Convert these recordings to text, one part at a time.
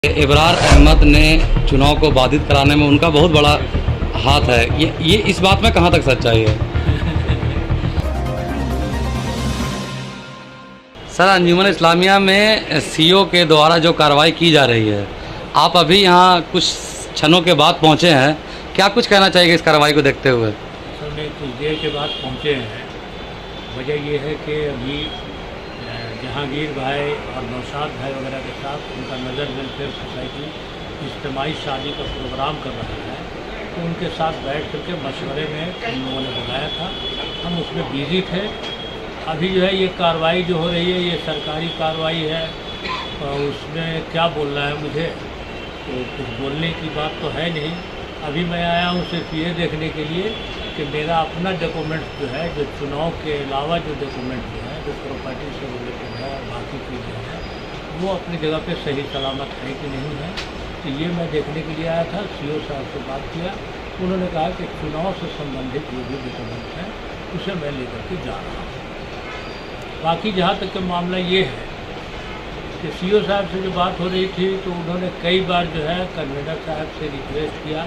इब्रार अहमद ने चुनाव को बाधित कराने में उनका बहुत बड़ा हाथ है। ये इस बात में कहाँ तक सच्चाई है? सर, अंजुमन इस्लामिया में सीओ के द्वारा जो कार्रवाई की जा रही है, आप अभी यहाँ कुछ क्षणों के बाद पहुँचे हैं, क्या कुछ कहना चाहिए इस कार्रवाई को देखते हुए? सर, में कुछ देर के बाद पहुँचे हैं। वजह ये है कि अभी जहांगीर भाई और नौशाद भाई वगैरह के साथ उनका नज़र वेलफेयर सोसाइटी इज्तिमाई शादी का प्रोग्राम कर रहा है, तो उनके साथ बैठ करके मशवरे में उन लोगों ने बुलाया था। हम उसमें बिजी थे। अभी जो है ये कार्रवाई जो हो रही है, ये सरकारी कार्रवाई है, और उसमें क्या बोलना है मुझे, तो कुछ बोलने की बात तो है नहीं। अभी मैं आया हूँ सिर्फ ये देखने के लिए कि मेरा अपना डॉक्यूमेंट जो है, जो चुनाव के अलावा जो डॉक्यूमेंट जो है, जो प्रॉपर्टी से रिलेटेड है, बाकी चीज़ें हैं, वो अपनी जगह पे सही सलामत है कि नहीं है, तो ये मैं देखने के लिए आया था। सीओ साहब से बात किया, उन्होंने कहा कि चुनाव से संबंधित जो भी डॉक्यूमेंट हैं उसे मैं लेकर के जा रहा हूँ। बाकी जहाँ तक का मामला ये है कि सीओ साहब से जो बात हो रही थी, तो उन्होंने कई बार जो है कन्वीनर साहब से रिक्वेस्ट किया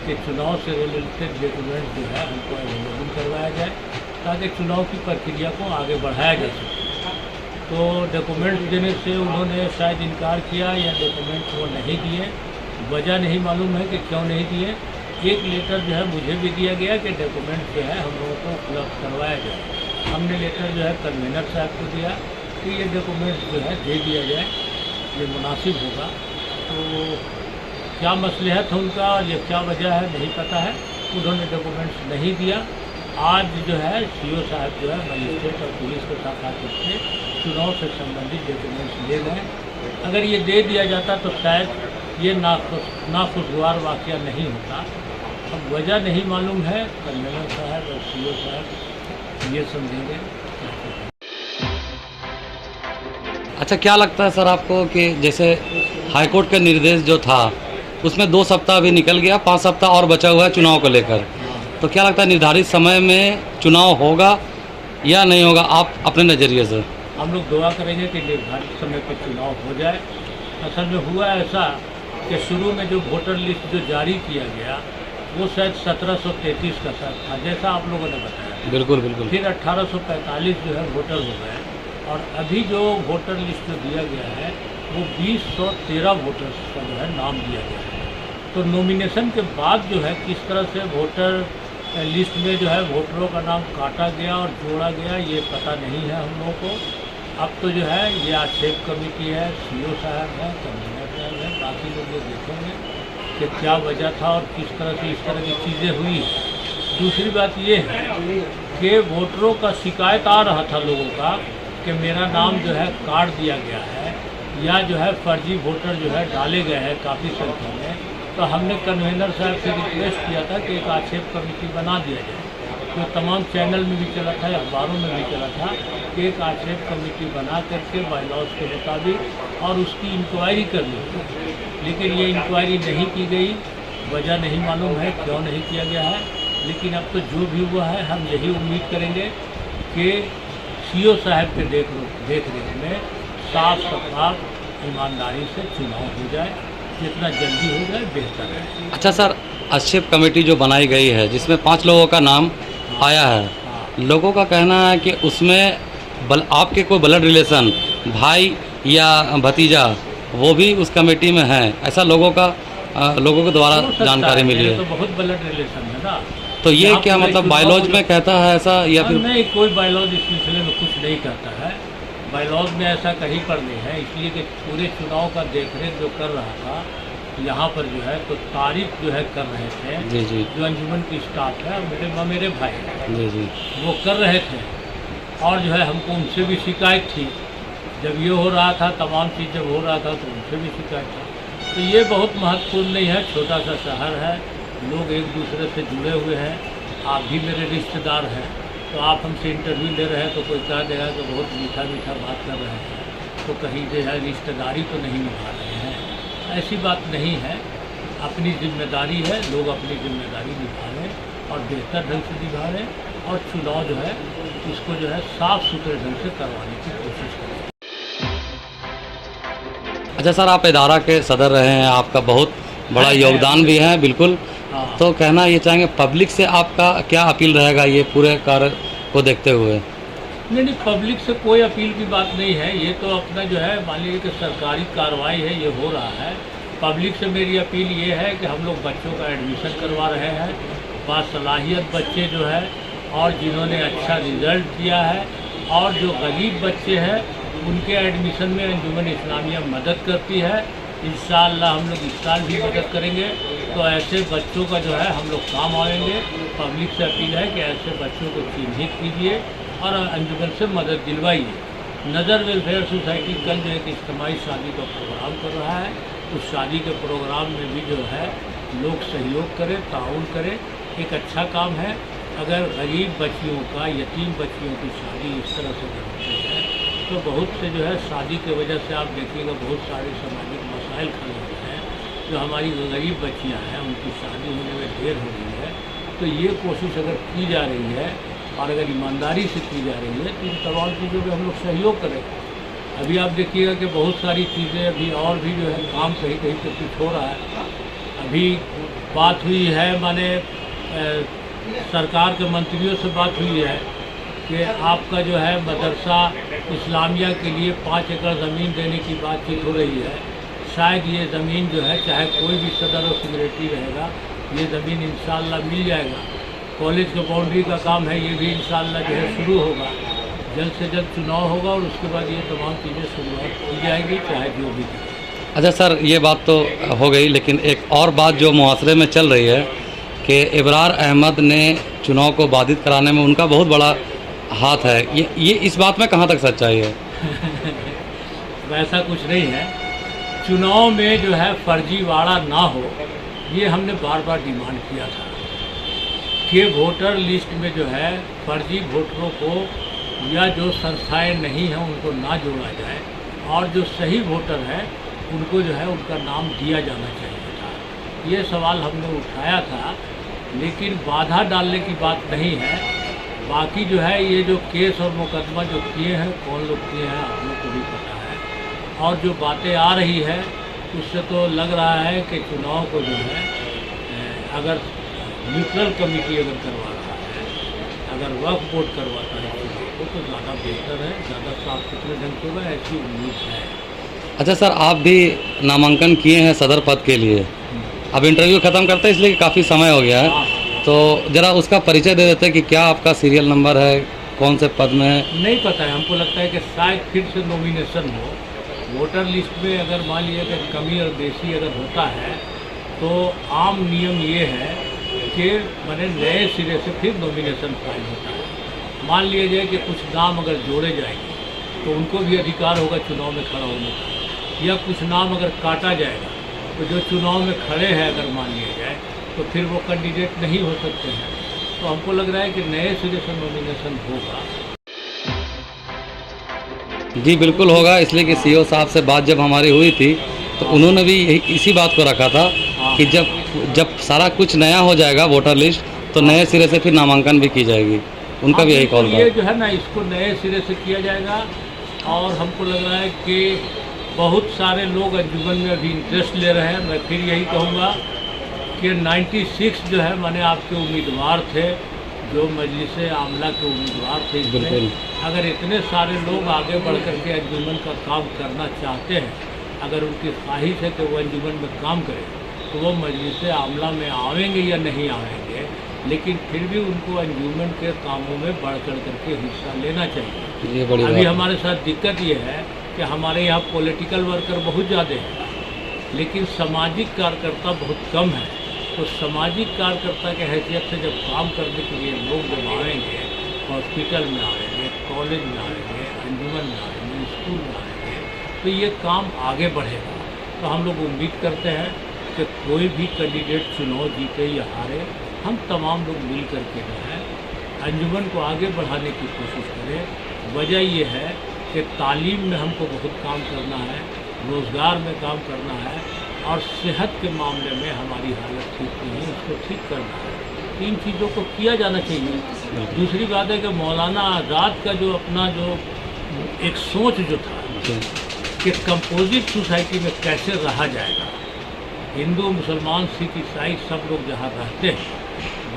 कि चुनाव से रिलेटेड डॉक्यूमेंट जो है हमको अवेलेबल करवाया जाए, ताकि चुनाव की प्रक्रिया को आगे बढ़ाया जा सके। तो डॉक्यूमेंट देने से उन्होंने शायद इनकार किया, या डॉक्यूमेंट वो नहीं दिए। वजह नहीं मालूम है कि क्यों नहीं दिए। एक लेटर जो है मुझे भी दिया गया कि डॉक्यूमेंट जो है हम लोगों को उपलब्ध करवाया जाए। हमने लेटर जो है कन्वीनर साहब को दिया कि ये डॉक्यूमेंट जो है दे दिया जाए, ये मुनासिब होगा। तो क्या मसलहत है उनका, ये क्या वजह है नहीं पता है, उन्होंने डॉक्यूमेंट्स नहीं दिया। आज जो है सीओ साहब जो है मजिस्ट्रेट और पुलिस के साथ आकर के चुनाव से संबंधित डॉक्यूमेंट्स ले गए। अगर ये दे दिया जाता तो शायद ये नाखुशगवार वाक़या नहीं होता। अब वजह नहीं मालूम है, कन्वीनर साहब और सीओ साहब ये समझेंगे। अच्छा, क्या लगता है सर आपको कि जैसे हाईकोर्ट का निर्देश जो था उसमें 2 सप्ताह भी निकल गया, 5 सप्ताह और बचा हुआ है चुनाव को लेकर, तो क्या लगता है निर्धारित समय में चुनाव होगा या नहीं होगा, आप अपने नज़रिए से? हम लोग दुआ करेंगे कि निर्धारित समय पर चुनाव हो जाए। असल में हुआ ऐसा कि शुरू में जो वोटर लिस्ट जो जारी किया गया वो शायद 1733 का था, जैसा आप लोगों ने बताया। बिल्कुल बिल्कुल। फिर 1845 जो है वोटर हो गए, और अभी जो वोटर लिस्ट जो दिया गया है वो 2013 वोटर्स का जो है नाम दिया गया है। तो नॉमिनेशन के बाद जो है किस तरह से वोटर लिस्ट में जो है वोटरों का नाम काटा गया और जोड़ा गया, ये पता नहीं है हम लोगों को। अब तो जो है ये आक्षेप कमेटी है, सीओ साहब है, कन्वीनर साहब है, बाकी लोग ये देखेंगे कि क्या वजह था और किस तरह से इस तरह की चीज़ें हुई। दूसरी बात ये है कि वोटरों का शिकायत आ रहा था लोगों का कि मेरा नाम जो है काट दिया गया है, या जो है फर्जी वोटर जो है डाले गए हैं काफ़ी संख्या में। तो हमने कन्वीनर साहब से रिक्वेस्ट किया था कि एक आक्षेप कमेटी बना दिया जाए, जो तमाम चैनल में भी चला था, अखबारों में भी चला था, कि एक आक्षेप कमेटी बना करके बायलॉज के मुताबिक और उसकी इंक्वायरी करनी थी। लेकिन ये इंक्वायरी नहीं की गई, वजह नहीं मालूम है क्यों नहीं किया गया है। लेकिन अब तो जो भी हुआ है, हम यही उम्मीद करेंगे कि सीओ साहब के देख रेख में साफ शफाफ ईमानदारी से चुनाव हो जाए, जितना जल्दी हो जाए बेहतर है। अच्छा सर, आक्षेप कमेटी जो बनाई गई है जिसमें 5 लोगों का नाम आया है, लोगों का कहना है कि उसमें आपके कोई ब्लड रिलेशन भाई या भतीजा वो भी उस कमेटी में है, ऐसा लोगों के द्वारा जानकारी मिली है। तो बहुत ब्लड रिलेशन है ना, तो ये क्या मतलब बायलॉज में कहता है ऐसा, या फिर नहीं? कोई बायलॉज इस सिलसिले में कुछ नहीं कहता है। बायलॉज में ऐसा कहीं पर नहीं है, इसलिए कि पूरे चुनाव का देखरेख जो कर रहा था यहाँ पर जो है, तो तारीफ जो है कर रहे थे जी जी, जो अंजुमन की स्टाफ है, मेरे भाई जी जी, वो कर रहे थे। और जो है हमको उनसे भी शिकायत थी, जब ये हो रहा था, तमाम चीज़ जब हो रहा था तो उनसे भी शिकायत थी। तो ये बहुत महत्वपूर्ण नहीं है, छोटा सा शहर है, लोग एक दूसरे से जुड़े हुए हैं। आप भी मेरे रिश्तेदार हैं, तो आप हमसे इंटरव्यू ले रहे हैं तो कोई कह देगा कि बहुत मीठा मीठा बात कर रहे हैं, तो कहीं जो है रिश्तेदारी तो नहीं निभा रहे हैं। ऐसी बात नहीं है, अपनी जिम्मेदारी है, लोग अपनी जिम्मेदारी निभा लें और बेहतर ढंग से निभा लें, और चुनाव जो है इसको जो है साफ़ सुथरे ढंग से करवाने की कोशिश करें। अच्छा सर, आप इदारा के सदर रहे हैं, आपका बहुत बड़ा योगदान भी है, बिल्कुल। हाँ। तो कहना ये चाहेंगे पब्लिक से आपका क्या अपील रहेगा ये पूरे कार्य को देखते हुए? नहीं, पब्लिक से कोई अपील की बात नहीं है। ये तो अपना जो है मान लीजिए कि सरकारी कार्रवाई है, ये हो रहा है। पब्लिक से मेरी अपील ये है कि हम लोग बच्चों का एडमिशन करवा रहे हैं, बासलाहियत बच्चे जो है और जिन्होंने अच्छा रिज़ल्ट दिया है, और जो गरीब बच्चे हैं उनके एडमिशन में अंजुमन इस्लामिया मदद करती है। इंशाअल्लाह हम लोग इस साल भी मदद करेंगे। तो ऐसे बच्चों का जो है हम लोग काम आएंगे। पब्लिक से अपील है कि ऐसे बच्चों को चिन्हित कीजिए और अंजुमन से मदद दिलवाइए। नज़र वेलफेयर सोसाइटी कल जो एक इज्तिमाई शादी का प्रोग्राम कर रहा है, उस शादी के प्रोग्राम में भी जो है लोग सहयोग करें, ताउन करें। एक अच्छा काम है। अगर गरीब बच्चियों का, यतीम बच्चियों की शादी इस तरह से करते हैं तो बहुत से जो है शादी की वजह से आप देखिएगा बहुत सारे सामाजिक मसाइल खड़े हुए हैं। जो हमारी गरीब बच्चियां हैं उनकी शादी होने में देर हो रही है। तो ये कोशिश अगर की जा रही है और अगर ईमानदारी से की जा रही है तो इन तमाम चीज़ों में हम लोग सहयोग करें। अभी आप देखिएगा कि बहुत सारी चीज़ें अभी और भी जो है काम कहीं कहीं पे कुछ हो रहा है। अभी बात हुई है, माने सरकार के मंत्रियों से बात हुई है कि आपका जो है मदरसा इस्लामिया के लिए 5 एकड़ ज़मीन देने की बातचीत हो रही है। शायद ये ज़मीन जो है, चाहे कोई भी सदर और सेक्रेटरी रहेगा, ये ज़मीन इंशाअल्लाह मिल जाएगा। कॉलेज के बाउंड्री का काम है, ये भी इंशाअल्लाह जो है शुरू होगा। जल्द से जल्द चुनाव होगा और उसके बाद ये तमाम चीज़ें शुरुआत की जाएगी, चाहे जो भी। अच्छा सर, ये बात तो हो गई, लेकिन एक और बात जो मुआसरे में चल रही है कि इब्रार अहमद ने चुनाव को बाधित कराने में उनका बहुत बड़ा हाथ है। ये इस बात में कहाँ तक सच्चाई है? वैसा कुछ नहीं है। चुनाव में जो है फर्जीवाड़ा ना हो, ये हमने बार बार डिमांड किया था कि वोटर लिस्ट में जो है फर्जी वोटरों को या जो संस्थाएं नहीं हैं उनको ना जोड़ा जाए, और जो सही वोटर है उनको जो है उनका नाम दिया जाना चाहिए था। ये सवाल हमने उठाया था, लेकिन बाधा डालने की बात नहीं है। बाकी जो है ये जो केस और मुकदमा जो किए हैं, कौन लोग किए हैं आप लोग को भी पता है। और जो बातें आ रही है उससे तो लग रहा है कि चुनाव को जो है अगर न्यूट्रल कमेटी अगर करवा रहा है, अगर वक्फ बोर्ड करवाता है चुनाव को, तो ज़्यादा बेहतर है, ज़्यादा साफ सुथरे ढंग से होगा, ऐसी उम्मीद है। अच्छा सर, आप भी नामांकन किए हैं सदर पद के लिए। अब इंटरव्यू ख़त्म करते हैं इसलिए काफ़ी समय हो गया है, तो ज़रा उसका परिचय दे देते हैं कि क्या आपका सीरियल नंबर है, कौन से पद में है? नहीं पता है। हमको लगता है कि शायद फिर से नॉमिनेशन हो। वोटर लिस्ट में अगर मान लीजिए कि कमी और बेसी अगर होता है तो आम नियम ये है कि मैंने नए सिरे से फिर नॉमिनेशन फाइल होता है। मान लिया जाए कि कुछ नाम अगर जोड़े जाएंगे तो उनको भी अधिकार होगा चुनाव में खड़ा होने का, या कुछ नाम अगर काटा जाएगा तो जो चुनाव में खड़े हैं अगर मान लिया जाए तो फिर वो कैंडिडेट नहीं हो सकते हैं। तो हमको लग रहा है कि नए सिरे से नॉमिनेशन होगा। जी बिल्कुल होगा, इसलिए कि सीओ साहब से बात जब हमारी हुई थी तो उन्होंने भी इसी बात को रखा था कि जब सारा कुछ नया हो जाएगा वोटर लिस्ट तो नए सिरे से फिर नामांकन भी की जाएगी। उनका भी यही कॉल था। ये जो है ना, इसको नए सिरे से किया जाएगा। और हमको लग रहा है कि बहुत सारे लोग अंजुमन में अभी इंटरेस्ट ले रहे हैं। मैं फिर यही कहूँगा कि 96 जो है माने आपके उम्मीदवार थे, जो मजलिस आमला के उम्मीदवार थे इसमें, अगर इतने सारे लोग आगे बढ़ कर के अंजुमन का काम करना चाहते हैं, अगर उनकी ख्वाहिश है कि वो अंजुमन में काम करें, तो वो मजलिस आमला में आवेंगे या नहीं आवेंगे, लेकिन फिर भी उनको अंजुमन के कामों में बढ़ चढ़ करके हिस्सा लेना चाहिए। ये बड़ी अभी बात। हमारे साथ दिक्कत ये है कि हमारे यहाँ पॉलिटिकल वर्कर बहुत ज़्यादा हैं, लेकिन सामाजिक कार्यकर्ता बहुत कम है। तो सामाजिक कार्यकर्ता के हैसियत से जब काम करने के लिए लोग जब आएंगे, हॉस्पिटल में आएंगे, कॉलेज में आएंगे, अंजुमन में आएंगे, स्कूल में आएंगे, तो ये काम आगे बढ़ेगा। तो हम लोग उम्मीद करते हैं कि कोई भी कैंडिडेट चुनाव जीते या हारे, हम तमाम लोग मिल करके जो है अंजुमन को आगे बढ़ाने की कोशिश करें। वजह यह है कि तालीम में हमको बहुत काम करना है, रोज़गार में काम करना है, और सेहत के मामले में हमारी हालत ठीक नहीं है, उसको ठीक करना है। इन चीज़ों को किया जाना चाहिए। दूसरी बात है कि मौलाना आज़ाद का जो अपना जो एक सोच जो था कि कंपोजिट सोसाइटी में कैसे रहा जाएगा। हिंदू, मुसलमान, सिख, ईसाई सब लोग जहाँ रहते हैं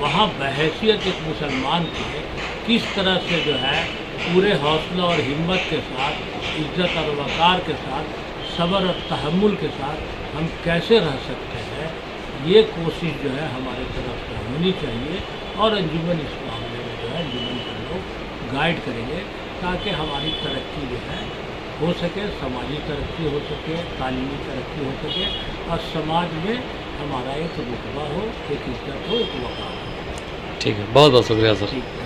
वहाँ बहैसियत एक मुसलमान के किस तरह से जो है पूरे हौसला और हिम्मत के साथ, इज्जत और वक़ार के साथ, सब्र और तहम्मुल के साथ हम कैसे रह सकते हैं, ये कोशिश जो है हमारे तरफ से होनी चाहिए। और अंजुमन इस मामले में जो है अंजुमन के लोग गाइड करेंगे ताकि हमारी तरक्की जो है हो सके, समाजी तरक्की हो सके, तालीमी तरक्की हो सके और समाज में हमारा एक रुतबा हो, एक इज्जत हो, एक वक़ार हो। ठीक है, बहुत बहुत शुक्रिया सर। ठीक है।